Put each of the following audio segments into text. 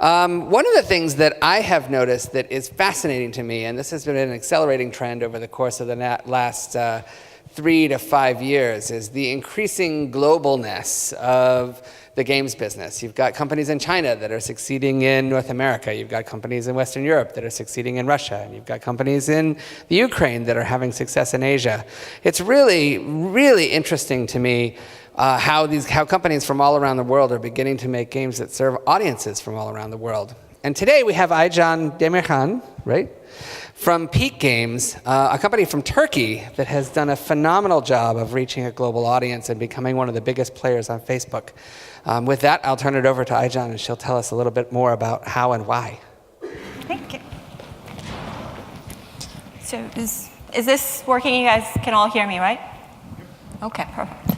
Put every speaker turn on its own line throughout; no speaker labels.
One of the things that I have noticed that is fascinating to me, and this has been an accelerating trend over the course of the last 3 to 5 years, is the increasing globalness of the games business. You've got companies in China that are succeeding in North America. You've got companies in Western Europe that are succeeding in Russia. And you've got companies in the Ukraine that are having success in Asia. It's really, really interesting to me how companies from all around the world are beginning to make games that serve audiences from all around the world. And today we have Aycan DEMIRHAN, right? From Peak Games, a company from Turkey that has done a phenomenal job of reaching a global audience and becoming one of the biggest players on Facebook. With that, I'll turn it over to Aycan, and she'll tell us a little bit more about how and why.
Thank you. So is this working? You guys can all hear me, right? Okay, perfect.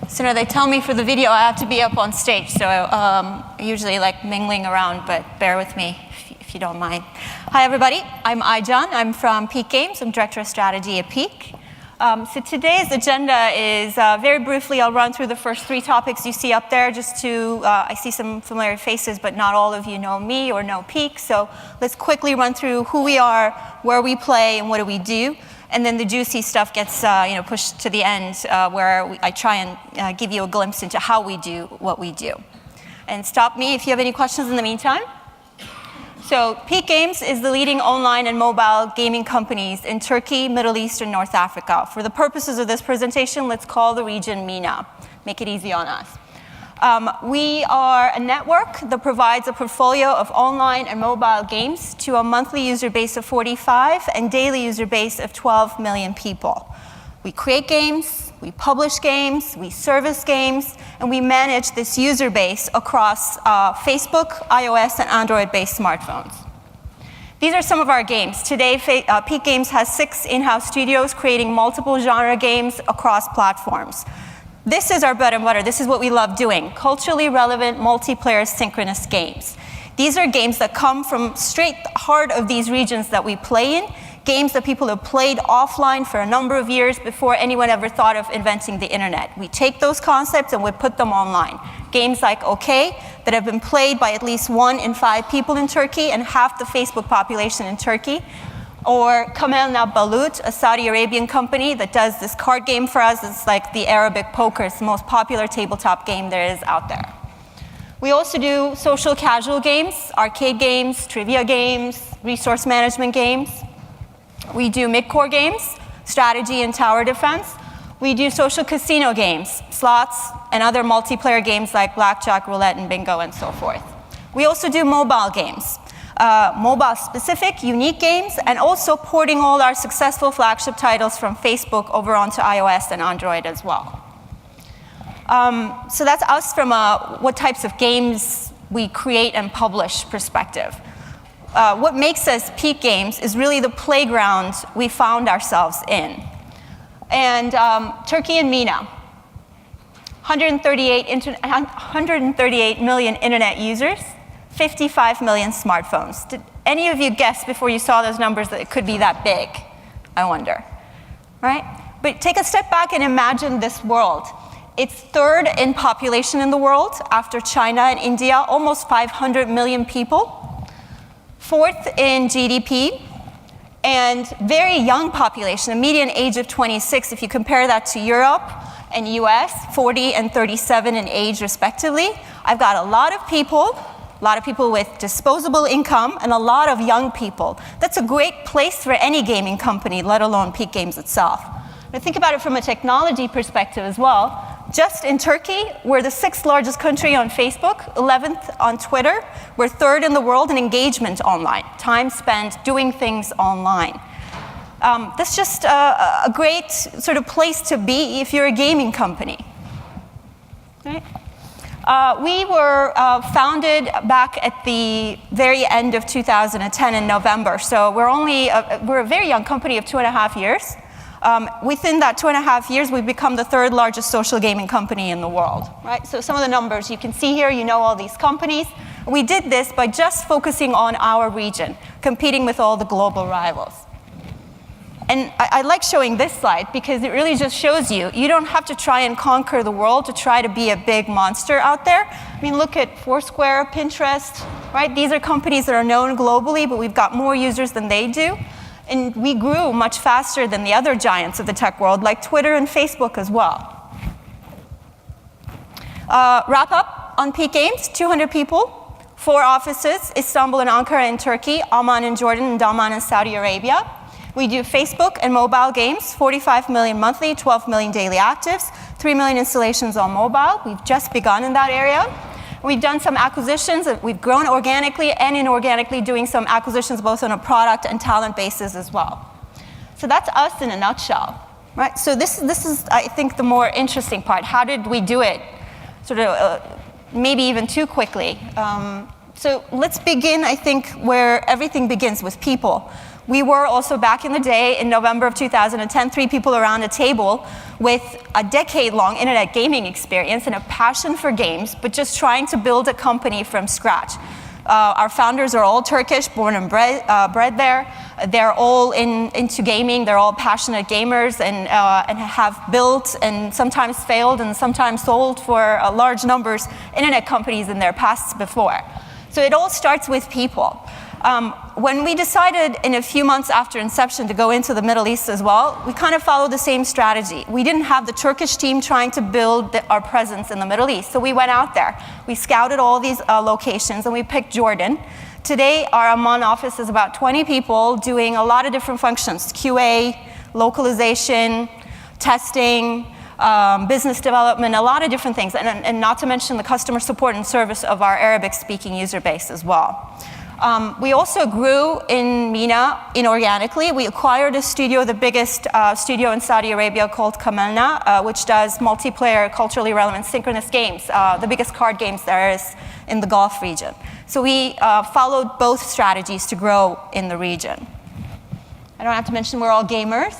So now they tell me for the video I have to be up on stage, so I usually like mingling around, but bear with me if you don't mind. Hi everybody, I'm Aycan. I'm from Peak Games. I'm Director of Strategy at Peak. So today's agenda is, very briefly, I'll run through the first 3 topics you see up there just to, I see some familiar faces, but not all of you know me or know Peak. So let's quickly run through who we are, where we play, and what do we do. And then the juicy stuff gets pushed to the end where I try and give you a glimpse into how we do what we do. And stop me if you have any questions in the meantime. So Peak Games is the leading online and mobile gaming companies in Turkey, Middle East, and North Africa. For the purposes of this presentation, let's call the region MENA. Make it easy on us. We are a network that provides a portfolio of online and mobile games to a monthly user base of 45 and daily user base of 12 million people. We create games, we publish games, we service games, and we manage this user base across Facebook, iOS, and Android-based smartphones. These are some of our games. Today, Peak Games has 6 in-house studios creating multiple genre games across platforms. This is our bread and butter. This is what we love doing. Culturally relevant, multiplayer, synchronous games. These are games that come from straight heart of these regions that we play in, games that people have played offline for a number of years before anyone ever thought of inventing the internet. We take those concepts and we put them online. Games like OK, that have been played by at least 1 in 5 people in Turkey and half the Facebook population in Turkey. Or Kamel Balut, a Saudi Arabian company that does this card game for us. It's like the Arabic poker. It's the most popular tabletop game there is out there. We also do social casual games, arcade games, trivia games, resource management games. We do mid-core games, strategy and tower defense. We do social casino games, slots, and other multiplayer games like blackjack, roulette, and bingo, and so forth. We also do mobile games. Mobile-specific, unique games, and also porting all our successful flagship titles from Facebook over onto iOS and Android as well. So that's us from a what types of games we create and publish perspective. What makes us Peak Games is really the playground we found ourselves in. And Turkey and MENA, 138 million internet users, 55 million smartphones. Did any of you guess before you saw those numbers that it could be that big? I wonder, right? But take a step back and imagine this world. It's 3rd in population in the world after China and India, almost 500 million people. 4th in GDP, and very young population, a median age of 26. If you compare that to Europe and US, 40 and 37 in age respectively. I've got a lot of people with disposable income, and a lot of young people. That's a great place for any gaming company, let alone Peak Games itself. Now think about it from a technology perspective as well. Just in Turkey, we're the 6th largest country on Facebook, 11th on Twitter. We're 3rd in the world in engagement online, time spent doing things online. That's just a great sort of place to be if you're a gaming company. Right? We were founded back at the very end of 2010 in November, so we're a very young company of 2.5 years. Within that 2.5 years, we've become the 3rd largest social gaming company in the world, right? So some of the numbers you can see here, you know all these companies. We did this by just focusing on our region, competing with all the global rivals. And I like showing this slide because it really just shows you, you don't have to try and conquer the world to try to be a big monster out there. I mean, look at Foursquare, Pinterest, right? These are companies that are known globally, but we've got more users than they do. And we grew much faster than the other giants of the tech world, like Twitter and Facebook as well. Wrap up on Peak Games, 200 people, 4 offices, Istanbul and Ankara in Turkey, Amman in Jordan, and Daman in Saudi Arabia. We do Facebook and mobile games, 45 million monthly, 12 million daily actives, 3 million installations on mobile. We've just begun in that area. We've done some acquisitions. We've grown organically and inorganically, doing some acquisitions both on a product and talent basis as well. So that's us in a nutshell, right? So this is, I think, the more interesting part. How did we do it? Sort of maybe even too quickly. So let's begin, I think, where everything begins, with people. We were also, back in the day, in November of 2010, 3 people around a table with a decade-long internet gaming experience and a passion for games, but just trying to build a company from scratch. Our founders are all Turkish, born and bred there. They're all into gaming. They're all passionate gamers and have built and sometimes failed and sometimes sold for large numbers internet companies in their pasts before. So it all starts with people. When we decided in a few months after inception to go into the Middle East as well, we kind of followed the same strategy. We didn't have the Turkish team trying to build our presence in the Middle East, so we went out there. We scouted all these locations, and we picked Jordan. Today, our Amman office is about 20 people doing a lot of different functions: QA, localization, testing, business development, a lot of different things, and not to mention the customer support and service of our Arabic-speaking user base as well. We also grew in MENA inorganically. We acquired a studio, the biggest studio in Saudi Arabia, called Kamelna, which does multiplayer, culturally relevant synchronous games, the biggest card games there is in the Gulf region. So we followed both strategies to grow in the region. I don't have to mention we're all gamers,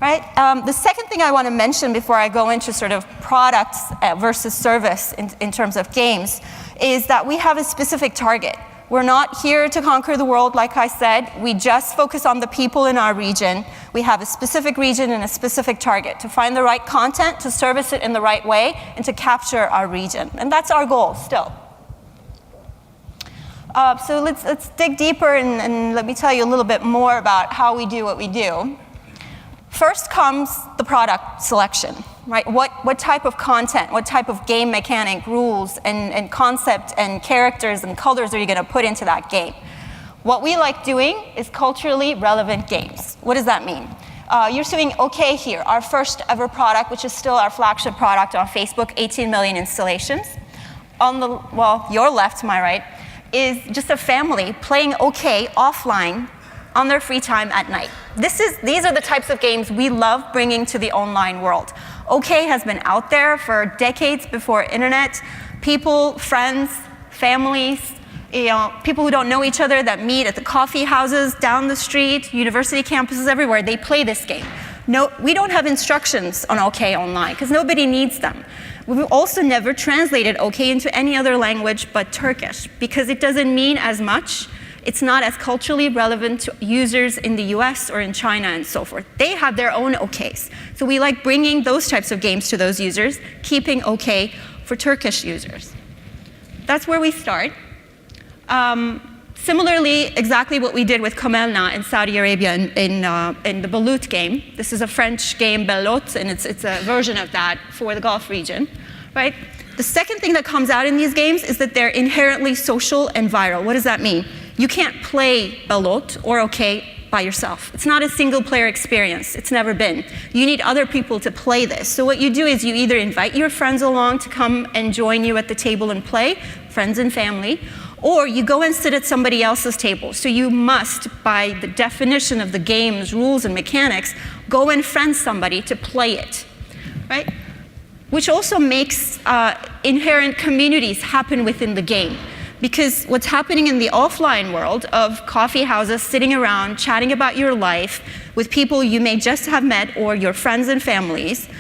right? The second thing I want to mention before I go into sort of products versus service in terms of games is that we have a specific target. We're not here to conquer the world, like I said. We just focus on the people in our region. We have a specific region and a specific target to find the right content, to service it in the right way, and to capture our region. And that's our goal still. So let's dig deeper and let me tell you a little bit more about how we do what we do. First comes the product selection, right? What type of content, what type of game mechanic, rules, and concept, and characters, and colors are you going to put into that game? What we like doing is culturally relevant games. What does that mean? You're seeing OK here, our first ever product, which is still our flagship product on Facebook, 18 million installations. On the, well, your left, my right, is just a family playing OK offline on their free time at night. These are the types of games we love bringing to the online world. OK has been out there for decades before internet. People, friends, families, people who don't know each other that meet at the coffee houses, down the street, university campuses, everywhere, they play this game. No, we don't have instructions on OK online because nobody needs them. We've also never translated OK into any other language but Turkish because it doesn't mean as much. It's not as culturally relevant to users in the US or in China and so forth. They have their own OKs. So we like bringing those types of games to those users, keeping OK for Turkish users. That's where we start. Similarly, exactly what we did with Kamelna in Saudi Arabia in the Balut game. This is a French game, Belote, and it's a version of that for the Gulf region, right? The second thing that comes out in these games is that they're inherently social and viral. What does that mean? You can't play Belote or OK by yourself. It's not a single player experience. It's never been. You need other people to play this. So what you do is you either invite your friends along to come and join you at the table and play, friends and family, or you go and sit at somebody else's table. So you must, by the definition of the game's rules and mechanics, go and friend somebody to play it, right? Which also makes inherent communities happen within the game. Because what's happening in the offline world of coffee houses, sitting around, chatting about your life with people you may just have met or your friends and families,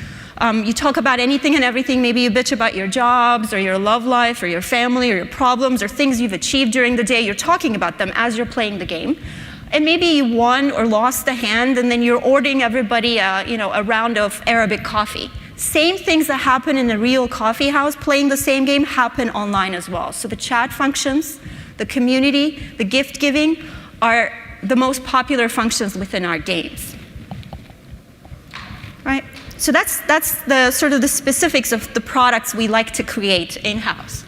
you talk about anything and everything. Maybe you bitch about your jobs or your love life or your family or your problems or things you've achieved during the day. You're talking about them as you're playing the game. and maybe you won or lost the hand, and then you're ordering everybody a round of Arabic coffee. Same things that happen in a real coffee house playing the same game happen online as well. So the chat functions, the community, the gift giving are the most popular functions within our games. Right? So that's the sort of the specifics of the products we like to create in-house.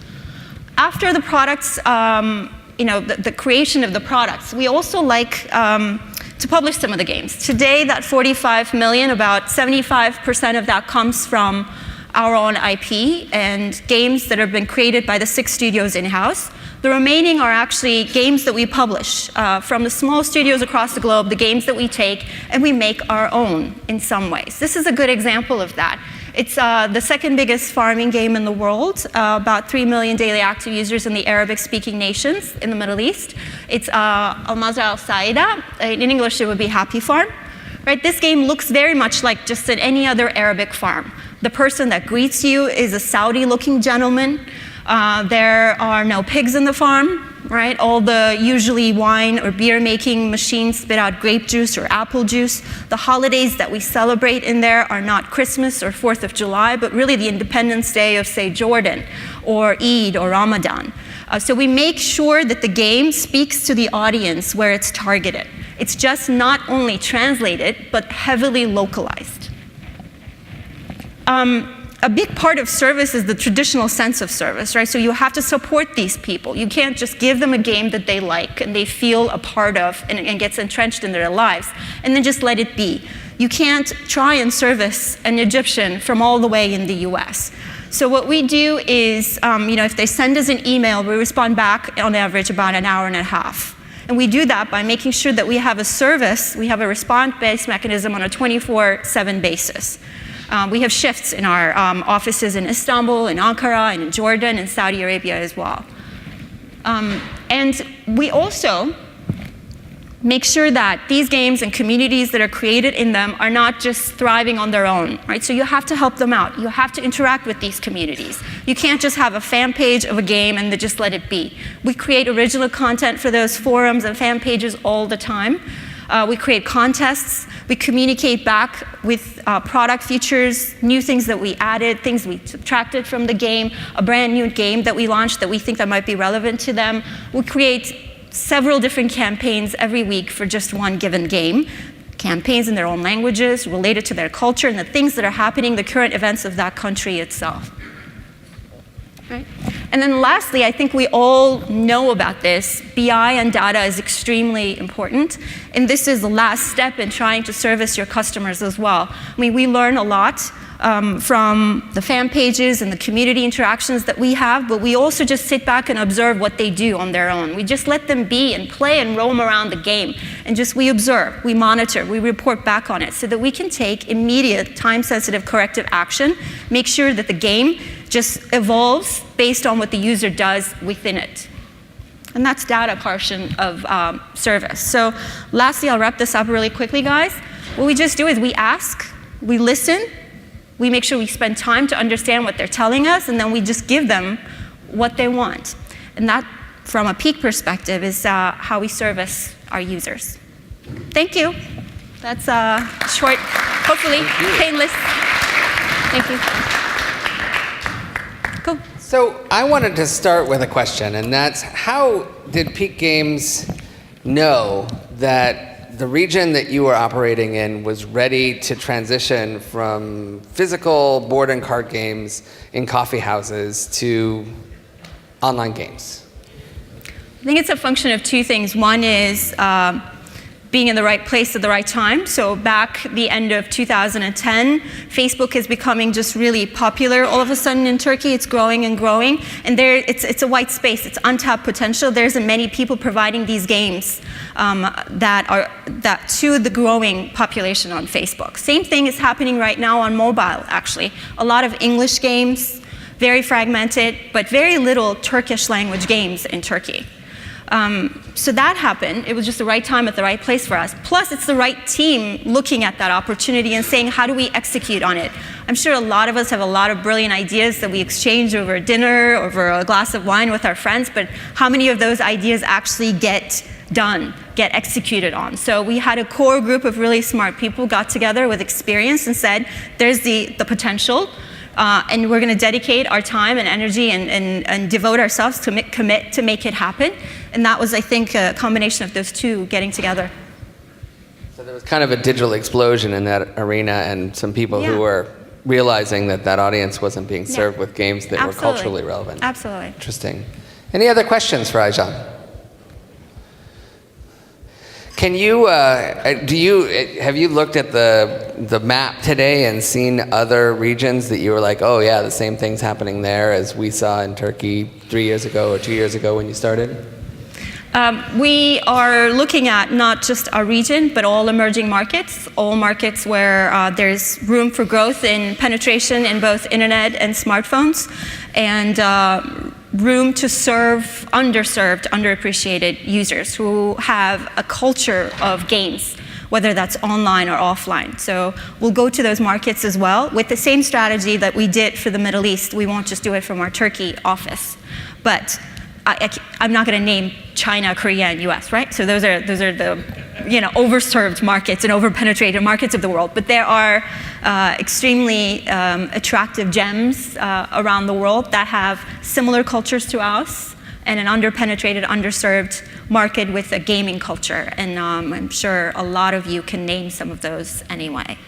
After the products, the creation of the products, we also like to publish some of the games. Today, that 45 million, about 75% of that comes from our own IP and games that have been created by the 6 studios in-house. The remaining are actually games that we publish from the small studios across the globe, the games that we take, and we make our own in some ways. This is a good example of that. It's the second biggest farming game in the world, about 3 million daily active users in the Arabic-speaking nations in the Middle East. It's Al-Mazra al-Saida. In English, it would be Happy Farm. Right? This game looks very much like just any other Arabic farm. The person that greets you is a Saudi-looking gentleman. There are no pigs in the farm. Right? All the usually wine or beer making machines spit out grape juice or apple juice. The holidays that we celebrate in there are not Christmas or 4th of July, but really the Independence Day of, say, Jordan or Eid or Ramadan. So we make sure that the game speaks to the audience where it's targeted. It's just not only translated, but heavily localized. A big part of service is the traditional sense of service, right? So you have to support these people. You can't just give them a game that they like and they feel a part of and gets entrenched in their lives and then just let it be. You can't try and service an Egyptian from all the way in the US. So what we do is, if they send us an email, we respond back on average about an hour and a half. And we do that by making sure that we have a service, we have a response-based mechanism on a 24/7 basis. We have shifts in our offices in Istanbul, in Ankara, and in Jordan, and Saudi Arabia as well. And we also make sure that these games and communities that are created in them are not just thriving on their own, right? So you have to help them out. You have to interact with these communities. You can't just have a fan page of a game and then just let it be. We create original content for those forums and fan pages all the time. We create contests. We communicate back with product features, new things that we added, things we subtracted from the game, a brand new game that we launched that we think that might be relevant to them. We create several different campaigns every week for just one given game. Campaigns in their own languages, related to their culture and the things that are happening, the current events of that country itself. Right? And then lastly, I think we all know about this. BI and data is extremely important. And this is the last step in trying to service your customers as well. I mean, we learn a lot from the fan pages and the community interactions that we have, but we also just sit back and observe what they do on their own. We just let them be and play and roam around the game. And just we observe, we monitor, we report back on it so that we can take immediate time-sensitive corrective action, make sure that the game just evolves based on what the user does within it. And that's data portion of service. So lastly, I'll wrap this up really quickly, guys. What we just do is we ask, we listen, we make sure we spend time to understand what they're telling us, and then we just give them what they want. And that, from a peak perspective, is how we service our users. Thank you. That's short, hopefully painless. Thank you. Cool.
So I wanted to start with a question, and that's how did Peak Games know that the region that you were operating in was ready to transition from physical board and card games in coffee houses to online games?
I think it's a function of two things. One is being in the right place at the right time. So back the end of 2010, Facebook is becoming just really popular all of a sudden in Turkey. It's growing and growing. And it's a white space. It's untapped potential. There isn't many people providing these games that to the growing population on Facebook. Same thing is happening right now on mobile, actually. A lot of English games, very fragmented, but very little Turkish language games in Turkey. So that happened. It was just the right time at the right place for us. Plus, it's the right team looking at that opportunity and saying, how do we execute on it? I'm sure a lot of us have a lot of brilliant ideas that we exchange over dinner, over a glass of wine with our friends, but how many of those ideas actually get done, get executed on. So we had a core group of really smart people got together with experience and said, there's the potential, and we're going to dedicate our time and energy and devote ourselves to commit to make it happen. And that was, I think, a combination of those two getting together.
So there was kind of a digital explosion in that arena, and some people who were realizing that that audience wasn't being served with games that were culturally relevant.
Absolutely.
Interesting. Any other questions for Aycan? Can you, have you looked at the map today and seen other regions that you were like, oh yeah, the same thing's happening there as we saw in Turkey 3 years ago or 2 years ago when you started?
We are looking at not just our region, but all emerging markets, all markets where there's room for growth in penetration in both internet and smartphones, and room to serve underserved, underappreciated users who have a culture of games, whether that's online or offline. So we'll go to those markets as well with the same strategy that we did for the Middle East. We won't just do it from our Turkey office, but I'm not going to name China, Korea, and US, right? So those are the overserved markets and overpenetrated markets of the world. But there are extremely attractive gems around the world that have similar cultures to us, and an underpenetrated, underserved market with a gaming culture. And I'm sure a lot of you can name some of those anyway.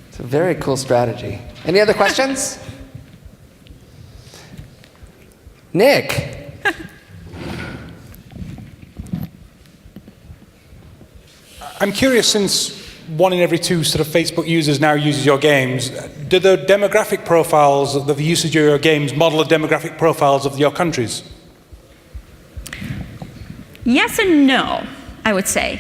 It's a very cool strategy. Any other questions? Nick.
I'm curious, since 1 in every 2 sort of Facebook users now uses your games, do the demographic profiles of the usage of your games model the demographic profiles of your countries?
Yes and no, I would say.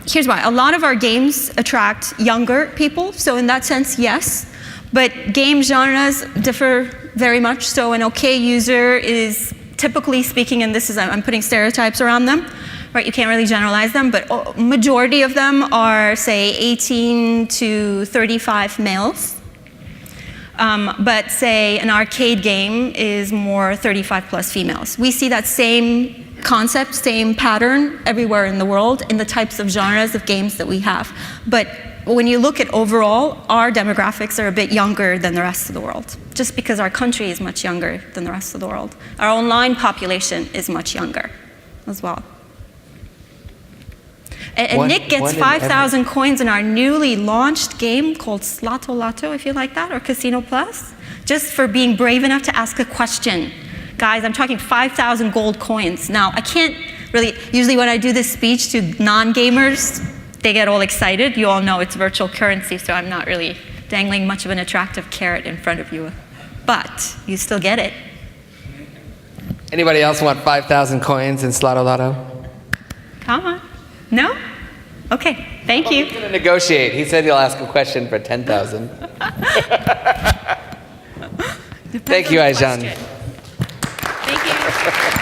Here's why. A lot of our games attract younger people, so in that sense, yes. But game genres differ very much, so an okay user is, typically speaking, and this is, I'm putting stereotypes around them, right? You can't really generalize them, but majority of them are, say, 18 to 35 males. But say an arcade game is more 35 plus females. We see that same concept, same pattern everywhere in the world in the types of genres of games that we have. But when you look at overall, our demographics are a bit younger than the rest of the world, just because our country is much younger than the rest of the world. Our online population is much younger as well. And Nick gets 5,000 coins in our newly launched game called Slato Lato, if you like that, or Casino Plus, just for being brave enough to ask a question. Guys, I'm talking 5,000 gold coins. Now, I can't really, usually when I do this speech to non-gamers, they get all excited. You all know it's virtual currency, so I'm not really dangling much of an attractive carrot in front of you. But you still get it.
Anybody else want 5,000 coins in Slato Lotto?
Come on. No? Okay, thank you.
He's going to negotiate. He said he'll ask a question for 10,000. Thank you, Aycan.
Thank you.